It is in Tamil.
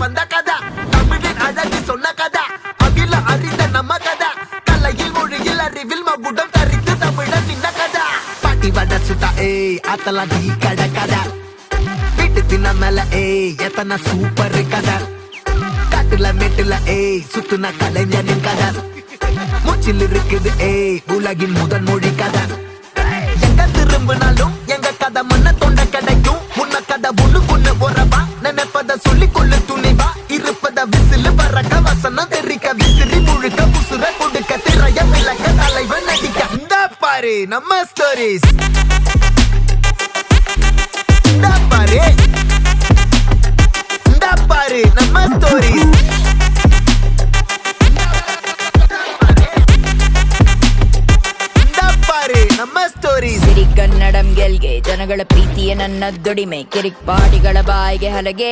வந்த கதை, தமிழின் அழகு சொன்ன கதை, அகில அறிந்த நம்ம கதை, கலையில் மொழியில் அறிவில் மகுடம் தரித்து தமிழன் நின்ன கதை. பாட்டி வட சுட்டா ஆத்தலாம் டீ கடை கதை, வீட்டு தின்ன மேல எத்தனை சூப்பர் கதை, காட்டுல மேட்டுல சுத்துன கலைஞனின் கதை, மூச்சில் இருக்குது உலகின் முதன் மொழி கதை. எங்க திரும்பினாலும் எங்க கதை மண்ண தொண்ட கிடைக்கும், முன்ன கதை புண்ணு உறவா, நினைப்பத சொல்லி கொள்ளு துணிவா, இருப்பத விசிலு பறக்க வசனம் தெரிக்க, விசிறி முழுக்க புசுர கொடுக்க, திரைய விளக்க, தலைவன் நடிக்க. இந்த பாரு நம்ம ஸ்டோரிஸ், இந்த பாரு நம்ம ஸ்டோரிஸ். ನಮ್ಮ ಸ್ಟೋರೀಸ್. ಸಿರಿ ಕನ್ನಡಂ ಗೆಲ್ಗೆ ಜನಗಳ ಪ್ರೀತಿಯ ನನ್ನ ದುಡಿಮೆ, ಕಿರಿಕ್ ಪಾಡಿಗಳ ಬಾಯಿಗೆ ಹಲಗೆ